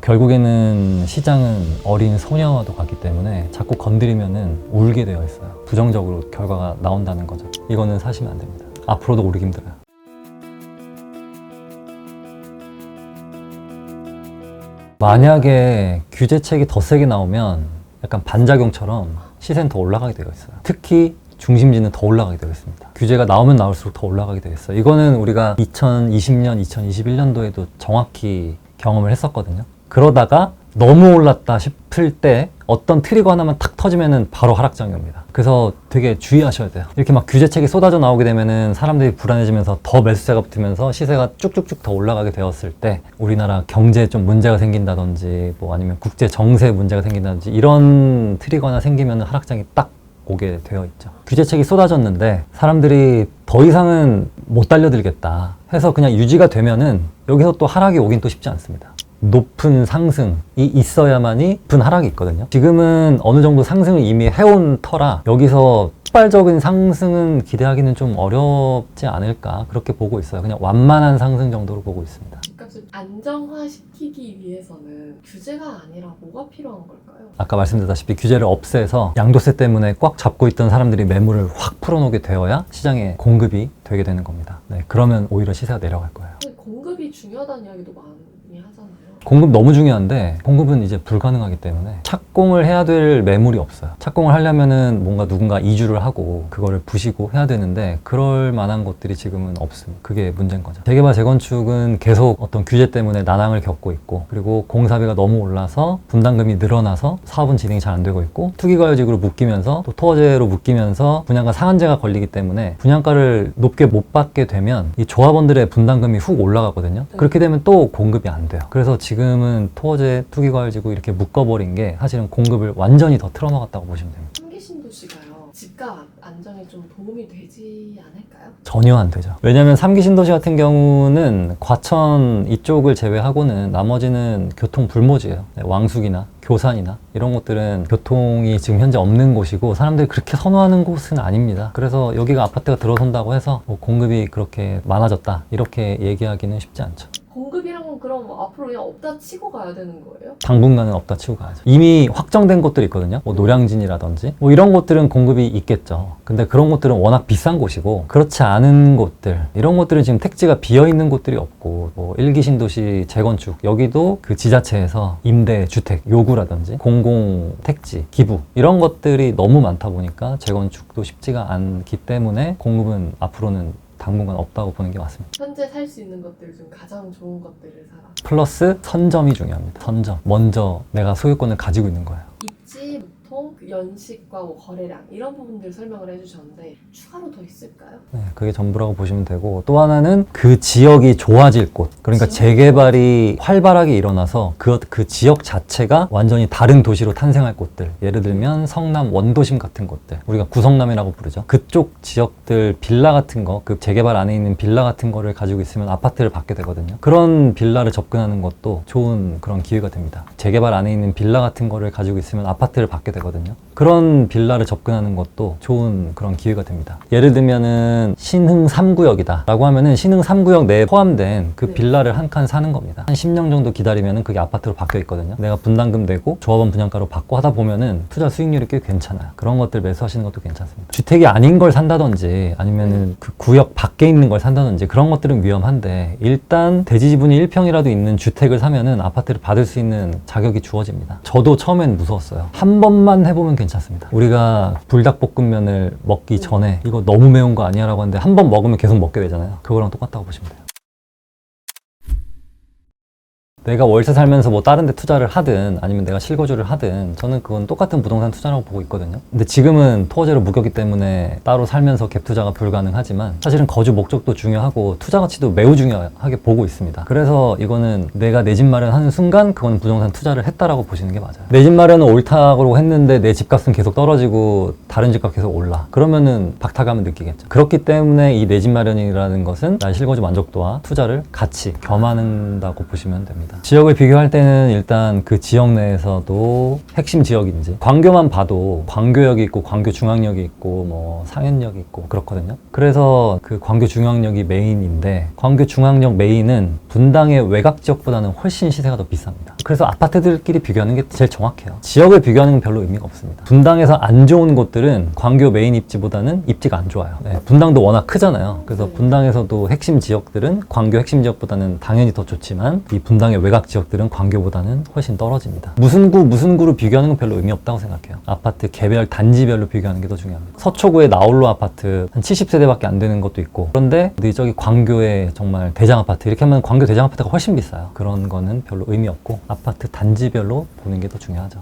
결국에는 시장은 어린 소녀와도 같기 때문에 자꾸 건드리면은 울게 되어 있어요. 부정적으로 결과가 나온다는 거죠. 이거는 사시면 안 됩니다. 앞으로도 오르기 힘들어요. 만약에 규제책이 더 세게 나오면 약간 반작용처럼 시세는 더 올라가게 되어 있어요. 특히 중심지는 더 올라가게 되어 있습니다. 규제가 나오면 나올수록 더 올라가게 되어 있어요. 이거는 우리가 2020년, 2021년도에도 정확히 경험을 했었거든요. 그러다가 너무 올랐다 싶을 때 어떤 트리거 하나만 탁 터지면은 바로 하락장이 옵니다. 그래서 되게 주의하셔야 돼요. 이렇게 막 규제책이 쏟아져 나오게 되면은 사람들이 불안해지면서 더 매수세가 붙으면서 시세가 쭉쭉쭉 더 올라가게 되었을 때 우리나라 경제에 좀 문제가 생긴다든지 뭐 아니면 국제 정세에 문제가 생긴다든지 이런 트리거나 생기면은 하락장이 딱 오게 되어 있죠. 규제책이 쏟아졌는데 사람들이 더 이상은 못 달려들겠다 해서 그냥 유지가 되면은 여기서 또 하락이 오긴 또 쉽지 않습니다. 높은 상승이 있어야만이 높은 하락이 있거든요. 지금은 어느 정도 상승을 이미 해온 터라 여기서 폭발적인 상승은 기대하기는 좀 어렵지 않을까 그렇게 보고 있어요. 그냥 완만한 상승 정도로 보고 있습니다. 집값을 안정화시키기 위해서는 규제가 아니라 뭐가 필요한 걸까요? 아까 말씀드렸다시피 규제를 없애서 양도세 때문에 꽉 잡고 있던 사람들이 매물을 확 풀어놓게 되어야 시장에 공급이 되게 되는 겁니다. 네, 그러면 오히려 시세가 내려갈 거예요. 공급이 중요하다는 이야기도 많이 하잖아요. 공급 너무 중요한데 공급은 이제 불가능하기 때문에 착공을 해야 될 매물이 없어요. 착공을 하려면은 뭔가 누군가 이주를 하고 그거를 부시고 해야 되는데 그럴 만한 곳들이 지금은 없습니다. 그게 문제인 거죠. 재개발 재건축은 계속 어떤 규제 때문에 난항을 겪고 있고 그리고 공사비가 너무 올라서 분담금이 늘어나서 사업은 진행이 잘 안 되고 있고 투기과열직으로 묶이면서 또 토어제로 묶이면서 분양가 상한제가 걸리기 때문에 분양가를 높게 못 받게 되면 이 조합원들의 분담금이 훅 올라가거든요. 그렇게 되면 또 공급이 안 돼요. 그래서 지금은 토어제, 투기과열지구 이렇게 묶어버린 게 사실은 공급을 완전히 더 틀어막았다고 보시면 됩니다. 3기 신도시가요. 집값 안정에 좀 도움이 되지 않을까요? 전혀 안 되죠. 왜냐하면 3기 신도시 같은 경우는 과천 이쪽을 제외하고는 나머지는 교통 불모지예요. 왕숙이나 교산이나 이런 곳들은 교통이 지금 현재 없는 곳이고 사람들이 그렇게 선호하는 곳은 아닙니다. 그래서 여기가 아파트가 들어선다고 해서 뭐 공급이 그렇게 많아졌다 이렇게 얘기하기는 쉽지 않죠. 공급이란 건 그럼 앞으로 그냥 없다 치고 가야 되는 거예요? 당분간은 없다 치고 가야죠. 이미 확정된 곳들이 있거든요. 뭐 노량진이라든지 뭐 이런 곳들은 공급이 있겠죠. 근데 그런 곳들은 워낙 비싼 곳이고 그렇지 않은 곳들 이런 곳들은 지금 택지가 비어있는 곳들이 없고 뭐 1기 신도시 재건축 여기도 그 지자체에서 임대 주택 요구라든지 공공 택지 기부 이런 것들이 너무 많다 보니까 재건축도 쉽지가 않기 때문에 공급은 앞으로는 당분간 없다고 보는 게 맞습니다. 현재 살 수 있는 것들 중 가장 좋은 것들을 사라. 플러스 선점이 중요합니다. 선점. 먼저 내가 소유권을 가지고 있는 거예요. 입지, 유통, 연식과 뭐 거래량 이런 부분들 설명을 해주셨는데 추가로 더 있을까요? 네, 그게 전부라고 보시면 되고 또 하나는 그 지역이 좋아질 곳 그러니까 지역? 재개발이 활발하게 일어나서 그 지역 자체가 완전히 다른 도시로 탄생할 곳들 예를 들면 성남 원도심 같은 곳들 우리가 구성남이라고 부르죠. 그쪽 지역들 빌라 같은 거 그 재개발 안에 있는 빌라 같은 거를 가지고 있으면 아파트를 받게 되거든요. 그런 빌라를 접근하는 것도 좋은 그런 기회가 됩니다. 재개발 안에 있는 빌라 같은 거를 가지고 있으면 아파트를 받게 되거든요. 그런 빌라를 접근하는 것도 좋은 그런 기회가 됩니다. 예를 들면은 신흥 3구역이다 라고 하면은 신흥 3구역 내에 포함된 그 빌라를 한 칸 사는 겁니다. 한 10년 정도 기다리면은 그게 아파트로 바뀌어 있거든요. 내가 분담금 내고 조합원 분양가로 받고 하다 보면은 투자 수익률이 꽤 괜찮아요. 그런 것들 매수하시는 것도 괜찮습니다. 주택이 아닌 걸 산다든지 아니면은 그 구역 밖에 있는 걸 산다든지 그런 것들은 위험한데 일단 대지 지분이 1평이라도 있는 주택을 사면은 아파트를 받을 수 있는 자격이 주어집니다. 저도 처음엔 무서웠어요. 한 번만 해보면 괜찮습니다. 우리가 불닭볶음면을 먹기 전에 이거 너무 매운 거 아니야 라고 하는데 한 번 먹으면 계속 먹게 되잖아요. 그거랑 똑같다고 보시면 돼요. 내가 월세 살면서 뭐 다른 데 투자를 하든 아니면 내가 실거주를 하든 저는 그건 똑같은 부동산 투자라고 보고 있거든요. 근데 지금은 토어제로 묶였기 때문에 따로 살면서 갭 투자가 불가능하지만 사실은 거주 목적도 중요하고 투자 가치도 매우 중요하게 보고 있습니다. 그래서 이거는 내가 내 집 마련하는 순간 그거는 부동산 투자를 했다라고 보시는 게 맞아요. 내 집 마련은 옳다고 했는데 내 집값은 계속 떨어지고 다른 집값 계속 올라. 그러면은 박탈감을 느끼겠죠. 그렇기 때문에 이 내 집 마련이라는 것은 나의 실거주 만족도와 투자를 같이 겸한다고 보시면 됩니다. 지역을 비교할 때는 일단 그 지역 내에서도 핵심 지역인지, 광교만 봐도 광교역이 있고 광교중앙역이 있고 뭐 상현역이 있고 그렇거든요. 그래서 그 광교중앙역이 메인인데, 광교중앙역 메인은 분당의 외곽 지역보다는 훨씬 시세가 더 비쌉니다. 그래서 아파트들끼리 비교하는 게 제일 정확해요. 지역을 비교하는 건 별로 의미가 없습니다. 분당에서 안 좋은 곳들은 광교 메인 입지보다는 입지가 안 좋아요. 네, 분당도 워낙 크잖아요. 그래서 분당에서도 핵심 지역들은 광교 핵심 지역보다는 당연히 더 좋지만, 이 분당의 외곽 지역들은 광교보다는 훨씬 떨어집니다. 무슨 구로 비교하는 건 별로 의미 없다고 생각해요. 아파트 개별 단지별로 비교하는 게 더 중요합니다. 서초구의 나홀로 아파트 한 70세대밖에 안 되는 것도 있고, 그런데 저기 광교의 정말 대장 아파트 이렇게 하면 광교 대장 아파트가 훨씬 비싸요. 그런 거는 별로 의미 없고 아파트 단지별로 보는 게 더 중요하죠.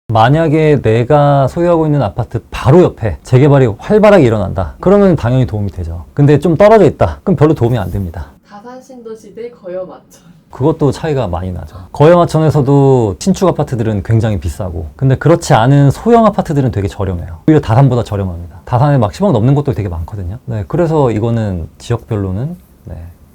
만약에 내가 소유하고 있는 아파트 바로 옆에 재개발이 활발하게 일어난다, 그러면 당연히 도움이 되죠. 근데 좀 떨어져 있다, 그럼 별로 도움이 안 됩니다. 다산 신도시 대 거여마천. 그것도 차이가 많이 나죠. 거여마천에서도 신축 아파트들은 굉장히 비싸고, 근데 그렇지 않은 소형 아파트들은 되게 저렴해요. 오히려 다산보다 저렴합니다. 다산에 막 10억 넘는 곳들 되게 많거든요. 네, 그래서 이거는 지역별로는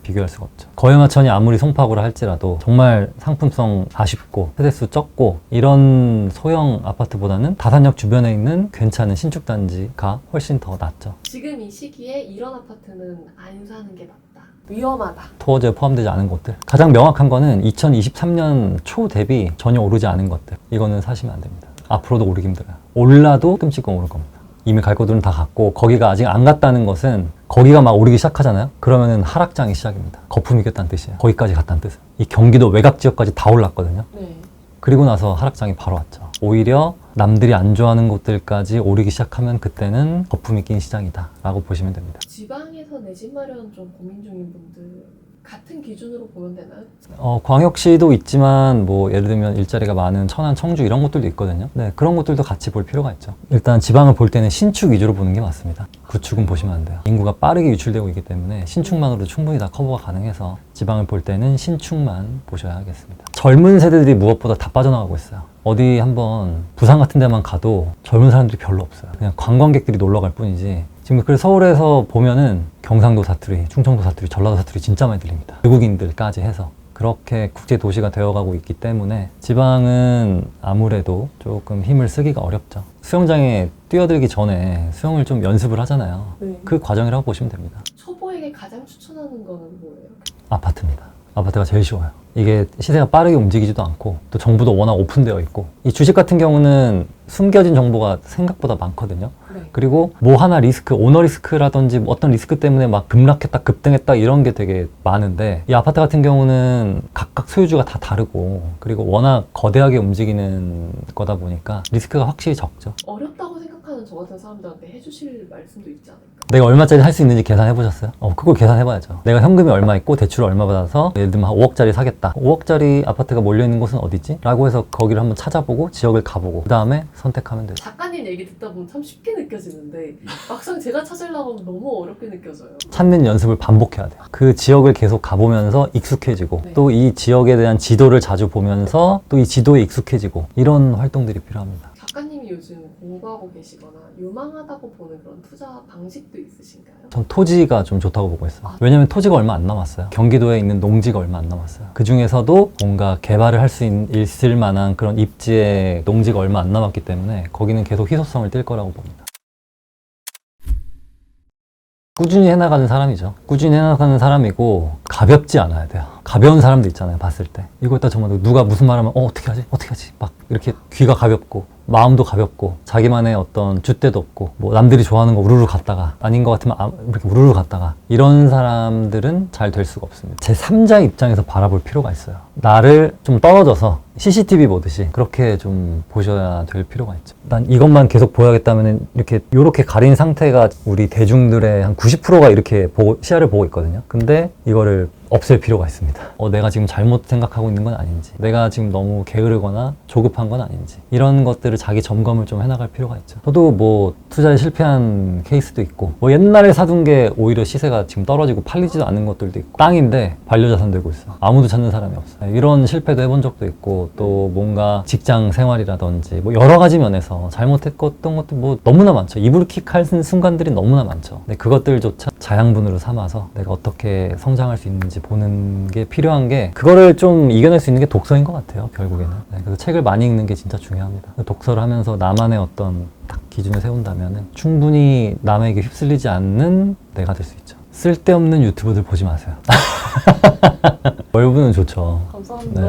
비교할 수가 없죠. 거여마천이 아무리 송파구라 할지라도 정말 상품성 아쉽고 세대수 적고 이런 소형 아파트보다는 다산역 주변에 있는 괜찮은 신축 단지가 훨씬 더 낫죠. 지금 이 시기에 이런 아파트는 안 사는 게 낫다. 위험하다. 토어제 포함되지 않은 곳들. 가장 명확한 거는 2023년 초 대비 전혀 오르지 않은 것들. 이거는 사시면 안 됩니다. 앞으로도 오르기 힘들어요. 올라도 끔찍끔 오를 겁니다. 이미 갈 곳들은 다 갔고, 거기가 아직 안 갔다는 것은 거기가 막 오르기 시작하잖아요. 그러면은 하락장이 시작입니다. 거품이 꼈다는 뜻이에요. 거기까지 갔다는 뜻은. 이 경기도 외곽 지역까지 다 올랐거든요. 네. 그리고 나서 하락장이 바로 왔죠. 오히려 남들이 안 좋아하는 곳들까지 오르기 시작하면 그때는 거품이 낀 시장이다 라고 보시면 됩니다. 지방에서 내 집 마련 좀 고민 중인 분들 같은 기준으로 보면 되나요? 광역시도 있지만 뭐 예를 들면 일자리가 많은 천안, 청주 이런 곳들도 있거든요. 네, 그런 곳들도 같이 볼 필요가 있죠. 일단 지방을 볼 때는 신축 위주로 보는 게 맞습니다. 구축은 보시면 안 돼요. 인구가 빠르게 유출되고 있기 때문에 신축만으로 충분히 다 커버가 가능해서 지방을 볼 때는 신축만 보셔야 하겠습니다. 젊은 세대들이 무엇보다 다 빠져나가고 있어요. 어디 한번 부산 같은 데만 가도 젊은 사람들이 별로 없어요. 그냥 관광객들이 놀러 갈 뿐이지. 지금 그래서 서울에서 보면은 경상도 사투리, 충청도 사투리, 전라도 사투리 진짜 많이 들립니다. 외국인들까지 해서. 그렇게 국제 도시가 되어가고 있기 때문에 지방은 아무래도 조금 힘을 쓰기가 어렵죠. 수영장에 뛰어들기 전에 수영을 좀 연습을 하잖아요. 네. 그 과정이라고 보시면 됩니다. 초보에게 가장 추천하는 거는 뭐예요? 아파트입니다. 아파트가 제일 쉬워요. 이게 시세가 빠르게 움직이지도 않고 또 정보도 워낙 오픈되어 있고, 이 주식 같은 경우는 숨겨진 정보가 생각보다 많거든요. 네. 그리고 뭐 하나 리스크, 오너 리스크라든지 어떤 리스크 때문에 막 급락했다, 급등했다 이런 게 되게 많은데, 이 아파트 같은 경우는 각각 소유주가 다 다르고, 그리고 워낙 거대하게 움직이는 거다 보니까 리스크가 확실히 적죠. 어렵다고 생각하는 저 같은 사람들한테 해주실 말씀도 있지 않을까? 내가 얼마짜리 할 수 있는지 계산해 보셨어요? 그걸 계산해봐야죠. 내가 현금이 얼마 있고 대출을 얼마 받아서 예를 들면 한 5억짜리 사겠다. 5억짜리 아파트가 몰려있는 곳은 어디지? 라고 해서 거기를 한번 찾아보고 지역을 가보고 그 다음에 선택하면 되죠. 작가님 얘기 듣다 보면 참 쉽게 느껴지는데 막상 제가 찾으려고 하면 너무 어렵게 느껴져요. 찾는 연습을 반복해야 돼요. 그 지역을 계속 가보면서 익숙해지고, 네. 또 이 지역에 대한 지도를 자주 보면서 또 이 지도에 익숙해지고, 이런 활동들이 필요합니다. 작가님이 요즘 공부하고 계시거나 유망하다고 보는 그런 투자 방식도 있으신가요? 전 토지가 좀 좋다고 보고 있어요. 왜냐면 토지가 얼마 안 남았어요. 경기도에 있는 농지가 얼마 안 남았어요. 그 중에서도 뭔가 개발을 할 수 있을 만한 그런 입지의 농지가 얼마 안 남았기 때문에 거기는 계속 희소성을 띨 거라고 봅니다. 꾸준히 해나가는 사람이죠. 꾸준히 해나가는 사람이고 가볍지 않아야 돼요. 가벼운 사람도 있잖아요. 봤을 때 이거 있다 정말 누가 무슨 말하면 어떻게 하지? 어떻게 하지? 막 이렇게 귀가 가볍고 마음도 가볍고 자기만의 어떤 줏대도 없고 뭐 남들이 좋아하는 거 우르르 갔다가 아닌 것 같으면 이렇게 우르르 갔다가 이런 사람들은 잘 될 수가 없습니다. 제 3자 입장에서 바라볼 필요가 있어요. 나를 좀 떨어져서 CCTV 보듯이 그렇게 좀 보셔야 될 필요가 있죠. 난 이것만 계속 보여야겠다면 이렇게 가린 상태가 우리 대중들의 한 90%가 이렇게 시야를 보고 있거든요. 근데 이거를 없앨 필요가 있습니다. 내가 지금 잘못 생각하고 있는 건 아닌지, 내가 지금 너무 게으르거나 조급한 건 아닌지, 이런 것들을 자기 점검을 좀 해나갈 필요가 있죠. 저도 뭐 투자에 실패한 케이스도 있고, 뭐 옛날에 사둔 게 오히려 시세가 지금 떨어지고 팔리지도 않은 것들도 있고, 땅인데 반려자산 되고 있어요. 아무도 찾는 사람이 없어요. 이런 실패도 해본 적도 있고, 또 뭔가 직장 생활이라든지 뭐 여러 가지 면에서 잘못했던 것도 뭐 너무나 많죠. 이불킥 하는 순간들이 너무나 많죠. 근데 그것들조차 자양분으로 삼아서 내가 어떻게 성장할 수 있는지 되는지 보는 게 필요한 게 그거를 좀 이겨낼 수 있는 게 독서인 것 같아요. 결국에는. 네, 그래서 책을 많이 읽는 게 진짜 중요합니다. 독서를 하면서 나만의 어떤 딱 기준을 세운다면 충분히 남에게 휩쓸리지 않는 내가 될 수 있죠. 쓸데없는 유튜브들 보지 마세요. 월부는 좋죠. 감사합니다.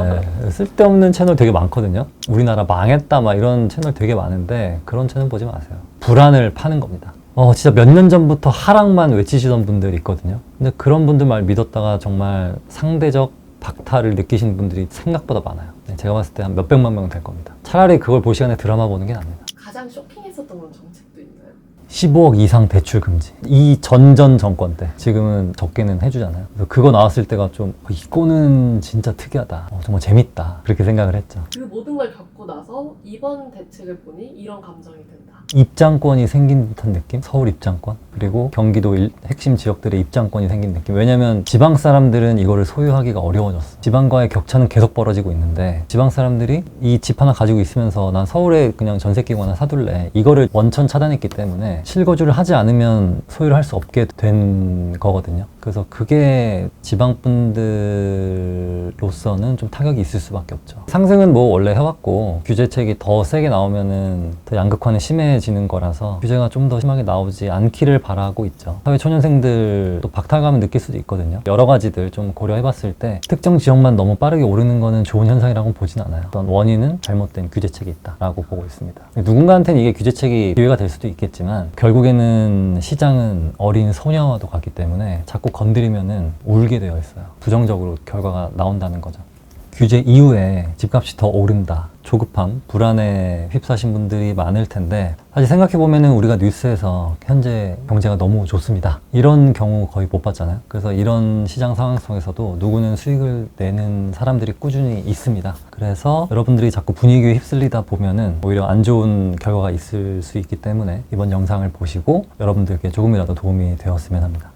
네, 쓸데없는 채널 되게 많거든요. 우리나라 망했다 막 이런 채널 되게 많은데 그런 채널 보지 마세요. 불안을 파는 겁니다. 진짜 몇 년 전부터 하락만 외치시던 분들 있거든요. 근데 그런 분들 말 믿었다가 정말 상대적 박탈을 느끼시는 분들이 생각보다 많아요. 네, 제가 봤을 때 한 몇백만 명 될 겁니다. 차라리 그걸 볼 시간에 드라마 보는 게 납니다. 가장 쇼킹했었던 그런 정책도 있나요? 15억 이상 대출 금지. 이 전전 정권 때. 지금은 적게는 해주잖아요. 그래서 그거 나왔을 때가 좀 이거는 진짜 특이하다. 정말 재밌다. 그렇게 생각을 했죠. 그 모든 걸 겪고 나서 이번 대책을 보니 이런 감정이 든다. 입장권이 생긴 듯한 느낌? 서울 입장권? 그리고 경기도 핵심 지역들의 입장권이 생긴 느낌. 왜냐면 지방 사람들은 이거를 소유하기가 어려워졌어. 지방과의 격차는 계속 벌어지고 있는데 지방 사람들이 이 집 하나 가지고 있으면서 난 서울에 그냥 전세 끼고 하나 사둘래. 이거를 원천 차단했기 때문에 실거주를 하지 않으면 소유를 할 수 없게 된 거거든요. 그래서 그게 지방 분들로서는 좀 타격이 있을 수밖에 없죠. 상승은 뭐 원래 해왔고 규제책이 더 세게 나오면은 더 양극화는 심해지는 거라서 규제가 좀 더 심하게 나오지 않기를 바라고 있죠. 사회 초년생들 또 박탈감을 느낄 수도 있거든요. 여러 가지들 좀 고려해봤을 때 특정 지역만 너무 빠르게 오르는 거는 좋은 현상이라고 보진 않아요. 어떤 원인은 잘못된 규제책이 있다라고 보고 있습니다. 누군가한테는 이게 규제책이 기회가 될 수도 있겠지만 결국에는 시장은 어린 소녀와도 같기 때문에 자꾸 건드리면은 울게 되어 있어요. 부정적으로 결과가 나온다는 거죠. 규제 이후에 집값이 더 오른다. 조급함, 불안에 휩싸신 분들이 많을 텐데 사실 생각해보면은 우리가 뉴스에서 현재 경제가 너무 좋습니다. 이런 경우 거의 못 봤잖아요. 그래서 이런 시장 상황 속에서도 누구는 수익을 내는 사람들이 꾸준히 있습니다. 그래서 여러분들이 자꾸 분위기에 휩쓸리다 보면은 오히려 안 좋은 결과가 있을 수 있기 때문에 이번 영상을 보시고 여러분들께 조금이라도 도움이 되었으면 합니다.